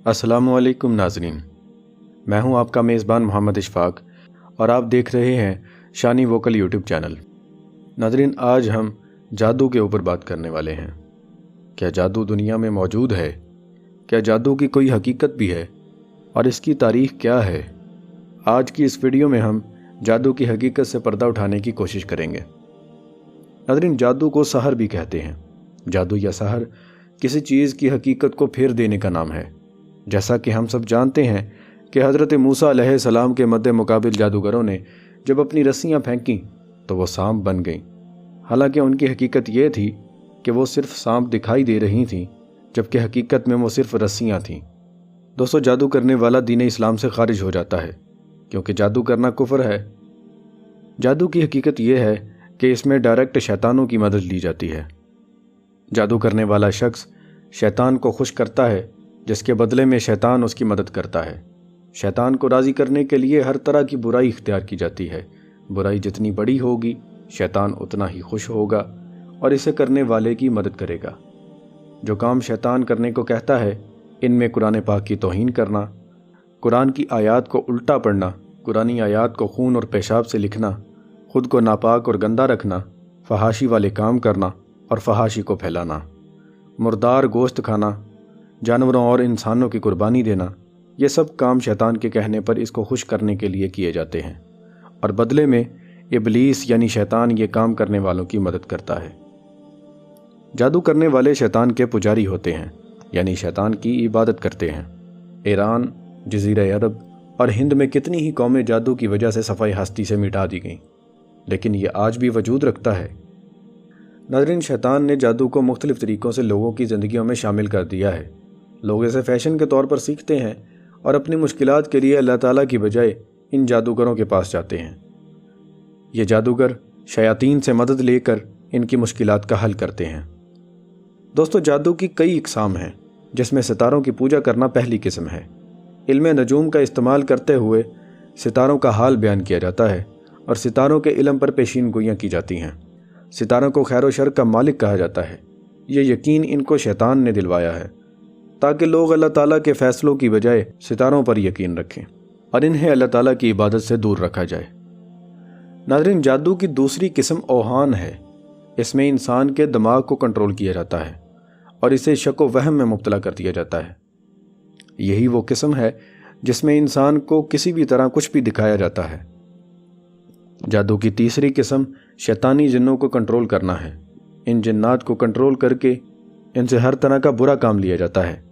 السلام علیکم ناظرین، میں ہوں آپ کا میزبان محمد اشفاق اور آپ دیکھ رہے ہیں شانی ووکل یوٹیوب چینل۔ ناظرین، آج ہم جادو کے اوپر بات کرنے والے ہیں۔ کیا جادو دنیا میں موجود ہے؟ کیا جادو کی کوئی حقیقت بھی ہے؟ اور اس کی تاریخ کیا ہے؟ آج کی اس ویڈیو میں ہم جادو کی حقیقت سے پردہ اٹھانے کی کوشش کریں گے۔ ناظرین، جادو کو سحر بھی کہتے ہیں۔ جادو یا سحر کسی چیز کی حقیقت کو پھیر دینے کا نام ہے۔ جیسا کہ ہم سب جانتے ہیں کہ حضرت موسیٰ علیہ السلام کے مد مقابل جادوگروں نے جب اپنی رسیاں پھینکیں تو وہ سانپ بن گئیں، حالانکہ ان کی حقیقت یہ تھی کہ وہ صرف سانپ دکھائی دے رہی تھیں، جبکہ حقیقت میں وہ صرف رسیاں تھیں۔ دوستو، جادو کرنے والا دین اسلام سے خارج ہو جاتا ہے، کیونکہ جادو کرنا کفر ہے۔ جادو کی حقیقت یہ ہے کہ اس میں ڈائریکٹ شیطانوں کی مدد لی جاتی ہے۔ جادو کرنے والا شخص شیطان کو خوش کرتا ہے، جس کے بدلے میں شیطان اس کی مدد کرتا ہے۔ شیطان کو راضی کرنے کے لیے ہر طرح کی برائی اختیار کی جاتی ہے۔ برائی جتنی بڑی ہوگی، شیطان اتنا ہی خوش ہوگا اور اسے کرنے والے کی مدد کرے گا۔ جو کام شیطان کرنے کو کہتا ہے، ان میں قرآن پاک کی توہین کرنا، قرآن کی آیات کو الٹا پڑھنا، قرآنی آیات کو خون اور پیشاب سے لکھنا، خود کو ناپاک اور گندہ رکھنا، فحاشی والے کام کرنا اور فحاشی کو پھیلانا، مردار گوشت کھانا، جانوروں اور انسانوں کی قربانی دینا، یہ سب کام شیطان کے کہنے پر اس کو خوش کرنے کے لیے کیے جاتے ہیں، اور بدلے میں ابلیس یعنی شیطان یہ کام کرنے والوں کی مدد کرتا ہے۔ جادو کرنے والے شیطان کے پجاری ہوتے ہیں، یعنی شیطان کی عبادت کرتے ہیں۔ ایران، جزیرہ عرب اور ہند میں کتنی ہی قومیں جادو کی وجہ سے صفحہ ہستی سے مٹا دی گئیں، لیکن یہ آج بھی وجود رکھتا ہے۔ ناظرین، شیطان نے جادو کو مختلف طریقوں سے لوگوں کی زندگیوں میں شامل کر دیا ہے۔ لوگ اسے فیشن کے طور پر سیکھتے ہیں اور اپنی مشکلات کے لیے اللہ تعالیٰ کی بجائے ان جادوگروں کے پاس جاتے ہیں۔ یہ جادوگر شیاطین سے مدد لے کر ان کی مشکلات کا حل کرتے ہیں۔ دوستو، جادو کی کئی اقسام ہیں، جس میں ستاروں کی پوجا کرنا پہلی قسم ہے۔ علم نجوم کا استعمال کرتے ہوئے ستاروں کا حال بیان کیا جاتا ہے اور ستاروں کے علم پر پیشین گوئیاں کی جاتی ہیں۔ ستاروں کو خیر و شر کا مالک کہا جاتا ہے۔ یہ یقین ان کو شیطان نے دلوایا ہے تاکہ لوگ اللہ تعالیٰ کے فیصلوں کی بجائے ستاروں پر یقین رکھیں اور انہیں اللہ تعالیٰ کی عبادت سے دور رکھا جائے۔ ناظرین، جادو کی دوسری قسم اوہان ہے۔ اس میں انسان کے دماغ کو کنٹرول کیا جاتا ہے اور اسے شک و وہم میں مبتلا کر دیا جاتا ہے۔ یہی وہ قسم ہے جس میں انسان کو کسی بھی طرح کچھ بھی دکھایا جاتا ہے۔ جادو کی تیسری قسم شیطانی جنوں کو کنٹرول کرنا ہے۔ ان جنات کو کنٹرول کر کے ان سے ہر طرح کا برا کام لیا جاتا ہے۔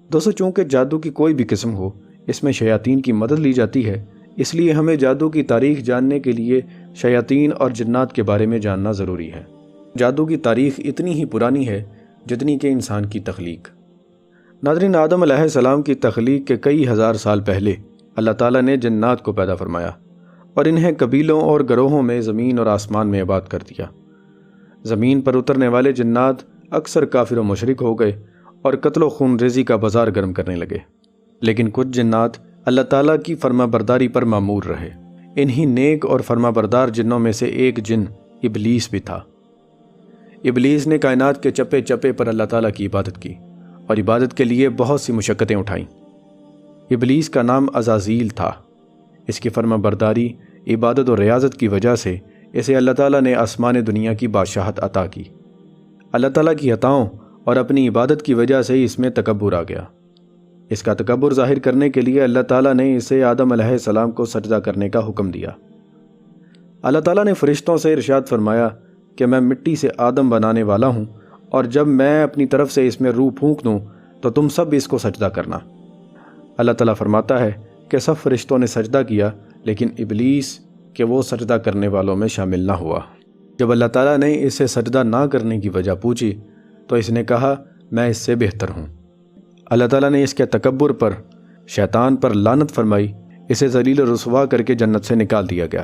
دوستو، چونکہ جادو کی کوئی بھی قسم ہو، اس میں شیاطین کی مدد لی جاتی ہے، اس لیے ہمیں جادو کی تاریخ جاننے کے لیے شیاطین اور جنات کے بارے میں جاننا ضروری ہے۔ جادو کی تاریخ اتنی ہی پرانی ہے جتنی کہ انسان کی تخلیق۔ ناظرین، آدم علیہ السلام کی تخلیق کے کئی ہزار سال پہلے اللہ تعالیٰ نے جنات کو پیدا فرمایا اور انہیں قبیلوں اور گروہوں میں زمین اور آسمان میں آباد کر دیا۔ زمین پر اترنے والے جنات اکثر کافر و مشرک ہو گئے اور قتل و خون ریزی کا بازار گرم کرنے لگے، لیکن کچھ جنات اللہ تعالیٰ کی فرما برداری پر معمور رہے۔ انہی نیک اور فرما بردار جنوں میں سے ایک جن ابلیس بھی تھا۔ ابلیس نے کائنات کے چپے چپے پر اللہ تعالیٰ کی عبادت کی اور عبادت کے لیے بہت سی مشقتیں اٹھائیں۔ ابلیس کا نام عزازیل تھا۔ اس کی فرما برداری، عبادت اور ریاضت کی وجہ سے اسے اللہ تعالیٰ نے آسمان دنیا کی بادشاہت عطا کی۔ اللہ تعالیٰ کی عطاؤں اور اپنی عبادت کی وجہ سے اس میں تکبر آ گیا۔ اس کا تکبر ظاہر کرنے کے لیے اللہ تعالیٰ نے اسے آدم علیہ السلام کو سجدہ کرنے کا حکم دیا۔ اللہ تعالیٰ نے فرشتوں سے ارشاد فرمایا کہ میں مٹی سے آدم بنانے والا ہوں، اور جب میں اپنی طرف سے اس میں روح پھونک دوں تو تم سب اس کو سجدہ کرنا۔ اللہ تعالیٰ فرماتا ہے کہ سب فرشتوں نے سجدہ کیا، لیکن ابلیس کہ وہ سجدہ کرنے والوں میں شامل نہ ہوا۔ جب اللہ تعالیٰ نے اسے سجدہ نہ کرنے کی وجہ پوچھی تو اس نے کہا، میں اس سے بہتر ہوں۔ اللہ تعالیٰ نے اس کے تکبر پر، شیطان پر لعنت فرمائی، اسے ذلیل و رسوا کر کے جنت سے نکال دیا گیا۔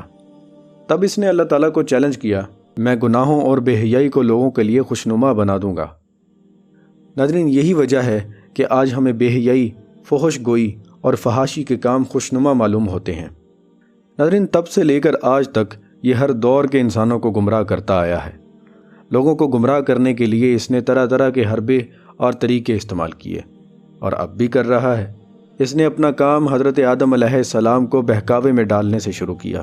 تب اس نے اللہ تعالیٰ کو چیلنج کیا، میں گناہوں اور بے حیائی کو لوگوں کے لیے خوشنما بنا دوں گا۔ ناظرین، یہی وجہ ہے کہ آج ہمیں بے حیائی، فحش گوئی اور فحاشی کے کام خوشنما معلوم ہوتے ہیں۔ ناظرین، تب سے لے کر آج تک یہ ہر دور کے انسانوں کو گمراہ کرتا آیا ہے۔ لوگوں کو گمراہ کرنے کے لیے اس نے طرح طرح کے حربے اور طریقے استعمال کیے۔ اور اب بھی کر رہا ہے۔ اس نے اپنا کام حضرت آدم علیہ السلام کو بہکاوے میں ڈالنے سے شروع کیا۔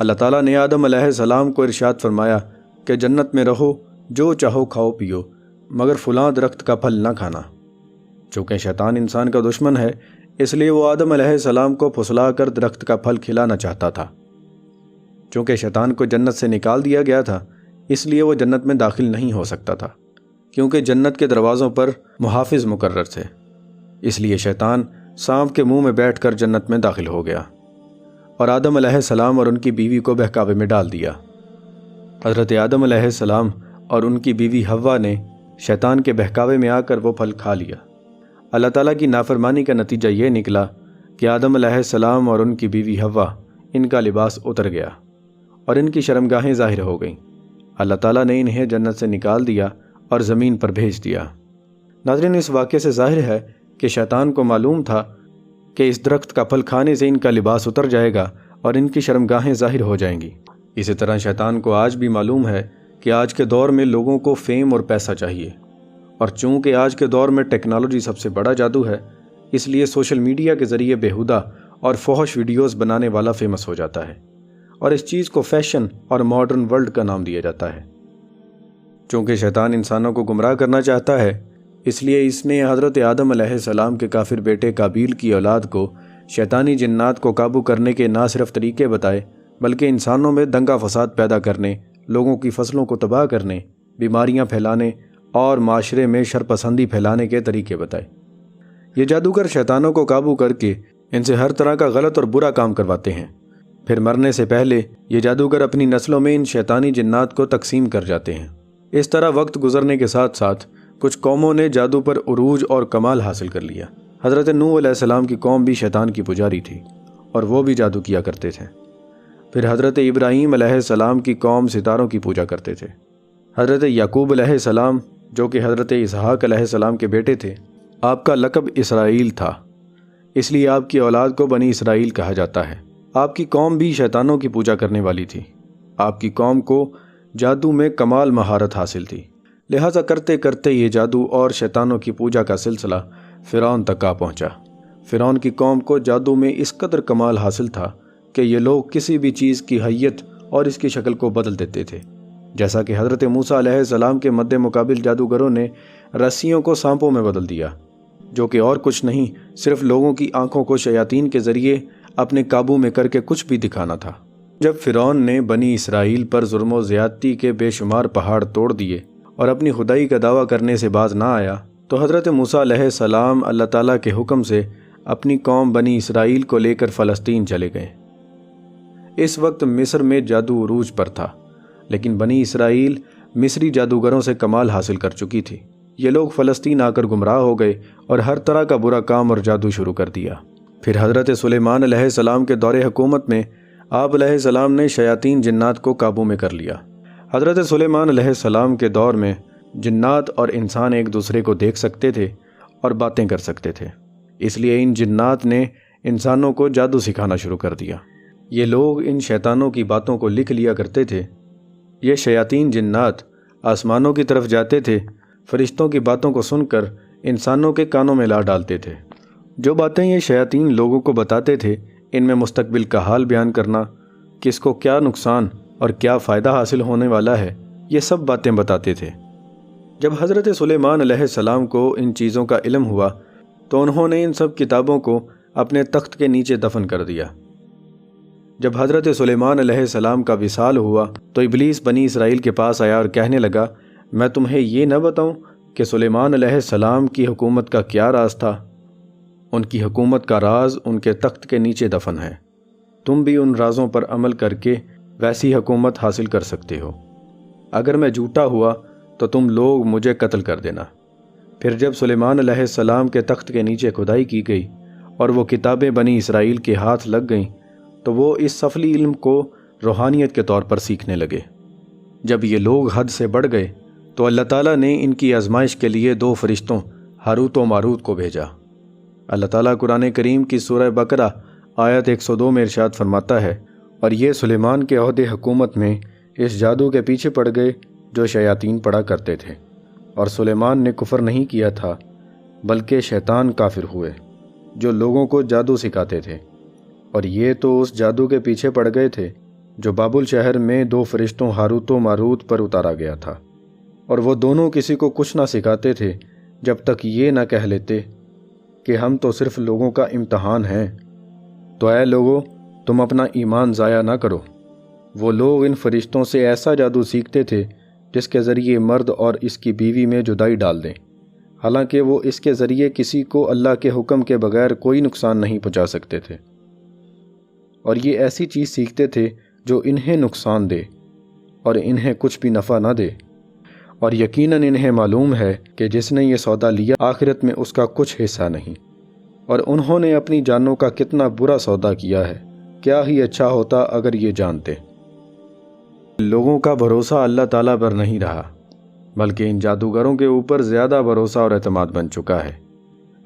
اللہ تعالیٰ نے آدم علیہ السلام کو ارشاد فرمایا کہ جنت میں رہو، جو چاہو کھاؤ پیو، مگر فلاں درخت کا پھل نہ کھانا۔ چونکہ شیطان انسان کا دشمن ہے، اس لیے وہ آدم علیہ السلام کو پھسلا کر درخت کا پھل کھلانا چاہتا تھا۔ چونکہ شیطان کو جنت سے نکال دیا گیا تھا، اس لیے وہ جنت میں داخل نہیں ہو سکتا تھا، کیونکہ جنت کے دروازوں پر محافظ مقرر تھے۔ اس لیے شیطان سانپ کے منہ میں بیٹھ کر جنت میں داخل ہو گیا اور آدم علیہ السلام اور ان کی بیوی کو بہکاوے میں ڈال دیا۔ حضرت آدم علیہ السلام اور ان کی بیوی حوا نے شیطان کے بہکاوے میں آ کر وہ پھل کھا لیا۔ اللہ تعالیٰ کی نافرمانی کا نتیجہ یہ نکلا کہ آدم علیہ السلام اور ان کی بیوی حوا، ان کا لباس اتر گیا اور ان کی شرمگاہیں ظاہر ہو گئیں۔ اللہ تعالیٰ نے انہیں جنت سے نکال دیا اور زمین پر بھیج دیا۔ ناظرین، اس واقعے سے ظاہر ہے کہ شیطان کو معلوم تھا کہ اس درخت کا پھل کھانے سے ان کا لباس اتر جائے گا اور ان کی شرمگاہیں ظاہر ہو جائیں گی۔ اسی طرح شیطان کو آج بھی معلوم ہے کہ آج کے دور میں لوگوں کو فیم اور پیسہ چاہیے، اور چونکہ آج کے دور میں ٹیکنالوجی سب سے بڑا جادو ہے، اس لیے سوشل میڈیا کے ذریعے بیہودہ اور فحش ویڈیوز بنانے والا فیمس ہو جاتا ہے، اور اس چیز کو فیشن اور ماڈرن ورلڈ کا نام دیا جاتا ہے۔ چونکہ شیطان انسانوں کو گمراہ کرنا چاہتا ہے، اس لیے اس نے حضرت آدم علیہ السلام کے کافر بیٹے قابیل کی اولاد کو شیطانی جنات کو قابو کرنے کے نہ صرف طریقے بتائے، بلکہ انسانوں میں دنگا فساد پیدا کرنے، لوگوں کی فصلوں کو تباہ کرنے، بیماریاں پھیلانے اور معاشرے میں شرپسندی پھیلانے کے طریقے بتائے۔ یہ جادوگر شیطانوں کو قابو کر کے ان سے ہر طرح کا غلط اور برا کام کرواتے ہیں۔ پھر مرنے سے پہلے یہ جادوگر اپنی نسلوں میں ان شیطانی جنات کو تقسیم کر جاتے ہیں۔ اس طرح وقت گزرنے کے ساتھ ساتھ کچھ قوموں نے جادو پر عروج اور کمال حاصل کر لیا۔ حضرت نوح علیہ السلام کی قوم بھی شیطان کی پجاری تھی اور وہ بھی جادو کیا کرتے تھے۔ پھر حضرت ابراہیم علیہ السلام کی قوم ستاروں کی پوجا کرتے تھے۔ حضرت یعقوب علیہ السلام، جو کہ حضرت اسحاق علیہ السلام کے بیٹے تھے، آپ کا لقب اسرائیل تھا، اس لیے آپ کی اولاد کو بنی اسرائیل کہا جاتا ہے۔ آپ کی قوم بھی شیطانوں کی پوجا کرنے والی تھی۔ آپ کی قوم کو جادو میں کمال مہارت حاصل تھی، لہٰذا کرتے کرتے یہ جادو اور شیطانوں کی پوجا کا سلسلہ فرعون تک آ پہنچا۔ فرعون کی قوم کو جادو میں اس قدر کمال حاصل تھا کہ یہ لوگ کسی بھی چیز کی حیت اور اس کی شکل کو بدل دیتے تھے، جیسا کہ حضرت موسیٰ علیہ السلام کے مد مقابل جادوگروں نے رسیوں کو سانپوں میں بدل دیا، جو کہ اور کچھ نہیں، صرف لوگوں کی آنکھوں کو شیاطین کے ذریعے اپنے قابو میں کر کے کچھ بھی دکھانا تھا۔ جب فرعون نے بنی اسرائیل پر ظلم و زیادتی کے بے شمار پہاڑ توڑ دیے اور اپنی خدائی کا دعویٰ کرنے سے باز نہ آیا، تو حضرت موسیٰ علیہ السلام اللہ تعالیٰ کے حکم سے اپنی قوم بنی اسرائیل کو لے کر فلسطین چلے گئے۔ اس وقت مصر میں جادو عروج پر تھا، لیکن بنی اسرائیل مصری جادوگروں سے کمال حاصل کر چکی تھی۔ یہ لوگ فلسطین آ کر گمراہ ہو گئے اور ہر طرح کا برا کام اور جادو شروع کر دیا۔ پھر حضرت سلیمان علیہ السلام کے دور حکومت میں آپ علیہ السلام نے شیاطین جنات کو قابو میں کر لیا۔ حضرت سلیمان علیہ السلام کے دور میں جنات اور انسان ایک دوسرے کو دیکھ سکتے تھے اور باتیں کر سکتے تھے، اس لیے ان جنات نے انسانوں کو جادو سکھانا شروع کر دیا۔ یہ لوگ ان شیطانوں کی باتوں کو لکھ لیا کرتے تھے۔ یہ شیاطین جنات آسمانوں کی طرف جاتے تھے، فرشتوں کی باتوں کو سن کر انسانوں کے کانوں میں لا ڈالتے تھے۔ جو باتیں یہ شیاطین لوگوں کو بتاتے تھے، ان میں مستقبل کا حال بیان کرنا، کس کو کیا نقصان اور کیا فائدہ حاصل ہونے والا ہے، یہ سب باتیں بتاتے تھے۔ جب حضرت سلیمان علیہ السلام کو ان چیزوں کا علم ہوا تو انہوں نے ان سب کتابوں کو اپنے تخت کے نیچے دفن کر دیا۔ جب حضرت سلیمان علیہ السلام کا وصال ہوا تو ابلیس بنی اسرائیل کے پاس آیا اور کہنے لگا، میں تمہیں یہ نہ بتاؤں کہ سلیمان علیہ السلام کی حکومت کا کیا راز تھا؟ ان کی حکومت کا راز ان کے تخت کے نیچے دفن ہے۔ تم بھی ان رازوں پر عمل کر کے ویسی حکومت حاصل کر سکتے ہو۔ اگر میں جھوٹا ہوا تو تم لوگ مجھے قتل کر دینا۔ پھر جب سلیمان علیہ السلام کے تخت کے نیچے کھدائی کی گئی اور وہ کتابیں بنی اسرائیل کے ہاتھ لگ گئیں تو وہ اس سفلی علم کو روحانیت کے طور پر سیکھنے لگے۔ جب یہ لوگ حد سے بڑھ گئے تو اللہ تعالیٰ نے ان کی آزمائش کے لیے 2 فرشتوں ہاروت و ماروت کو بھیجا۔ اللہ تعالیٰ قرآن کریم کی سورہ بقرہ آیت 102 میں ارشاد فرماتا ہے، اور یہ سلیمان کے عہدِ حکومت میں اس جادو کے پیچھے پڑ گئے جو شیاطین پڑا کرتے تھے، اور سلیمان نے کفر نہیں کیا تھا بلکہ شیطان کافر ہوئے جو لوگوں کو جادو سکھاتے تھے، اور یہ تو اس جادو کے پیچھے پڑ گئے تھے جو بابل شہر میں 2 فرشتوں ہاروت و ماروت پر اتارا گیا تھا، اور وہ دونوں کسی کو کچھ نہ سکھاتے تھے جب تک یہ نہ کہہ لیتے کہ ہم تو صرف لوگوں کا امتحان ہیں۔ تو اے لوگو، تم اپنا ایمان ضائع نہ کرو۔ وہ لوگ ان فرشتوں سے ایسا جادو سیکھتے تھے جس کے ذریعے مرد اور اس کی بیوی میں جدائی ڈال دیں، حالانکہ وہ اس کے ذریعے کسی کو اللہ کے حکم کے بغیر کوئی نقصان نہیں پہنچا سکتے تھے، اور یہ ایسی چیز سیکھتے تھے جو انہیں نقصان دے اور انہیں کچھ بھی نفع نہ دے، اور یقیناً انہیں معلوم ہے کہ جس نے یہ سودا لیا آخرت میں اس کا کچھ حصہ نہیں، اور انہوں نے اپنی جانوں کا کتنا برا سودا کیا ہے۔ کیا ہی اچھا ہوتا اگر یہ جانتے۔ لوگوں کا بھروسہ اللہ تعالیٰ پر نہیں رہا، بلکہ ان جادوگروں کے اوپر زیادہ بھروسہ اور اعتماد بن چکا ہے۔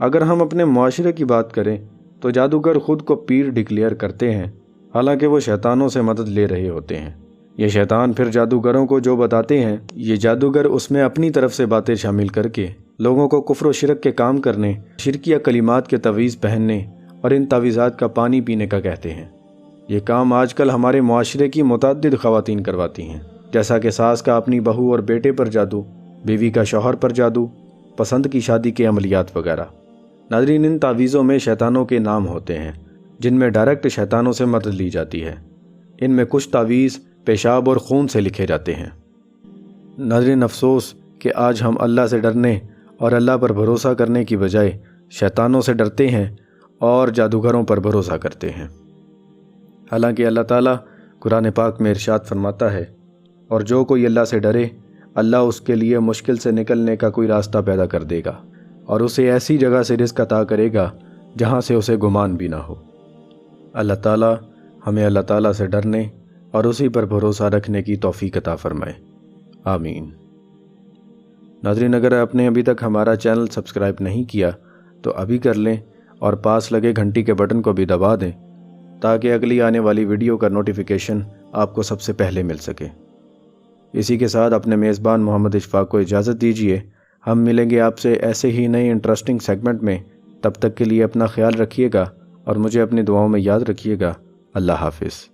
اگر ہم اپنے معاشرے کی بات کریں تو جادوگر خود کو پیر ڈکلیئر کرتے ہیں، حالانکہ وہ شیطانوں سے مدد لے رہے ہوتے ہیں۔ یہ شیطان پھر جادوگروں کو جو بتاتے ہیں، یہ جادوگر اس میں اپنی طرف سے باتیں شامل کر کے لوگوں کو کفر و شرک کے کام کرنے، شرکیہ کلمات کے تعویذ پہننے اور ان تعویذات کا پانی پینے کا کہتے ہیں۔ یہ کام آج کل ہمارے معاشرے کی متعدد خواتین کرواتی ہیں، جیسا کہ ساس کا اپنی بہو اور بیٹے پر جادو، بیوی کا شوہر پر جادو، پسند کی شادی کے عملیات وغیرہ۔ ناظرین، ان تعویذوں میں شیطانوں کے نام ہوتے ہیں جن میں ڈائریکٹ شیطانوں سے مدد لی جاتی ہے۔ ان میں کچھ تعویذ پیشاب اور خون سے لکھے جاتے ہیں۔ ناظرین، افسوس کہ آج ہم اللہ سے ڈرنے اور اللہ پر بھروسہ کرنے کی بجائے شیطانوں سے ڈرتے ہیں اور جادوگروں پر بھروسہ کرتے ہیں۔ حالانکہ اللہ تعالیٰ قرآن پاک میں ارشاد فرماتا ہے، اور جو کوئی اللہ سے ڈرے اللہ اس کے لیے مشکل سے نکلنے کا کوئی راستہ پیدا کر دے گا، اور اسے ایسی جگہ سے رزق عطا کرے گا جہاں سے اسے گمان بھی نہ ہو۔ اللہ تعالیٰ ہمیں اللہ تعالیٰ سے ڈرنے اور اسی پر بھروسہ رکھنے کی توفیق عطا فرمائے، آمین۔ ناظرین، اگر آپ نے ابھی تک ہمارا چینل سبسکرائب نہیں کیا تو ابھی کر لیں اور پاس لگے گھنٹی کے بٹن کو بھی دبا دیں تاکہ اگلی آنے والی ویڈیو کا نوٹیفیکیشن آپ کو سب سے پہلے مل سکے۔ اسی کے ساتھ اپنے میزبان محمد اشفاق کو اجازت دیجیے۔ ہم ملیں گے آپ سے ایسے ہی نئے انٹرسٹنگ سیگمنٹ میں۔ تب تک کے لیے اپنا خیال رکھیے گا اور مجھے اپنی دعاؤں میں یاد رکھیے گا۔ اللہ حافظ۔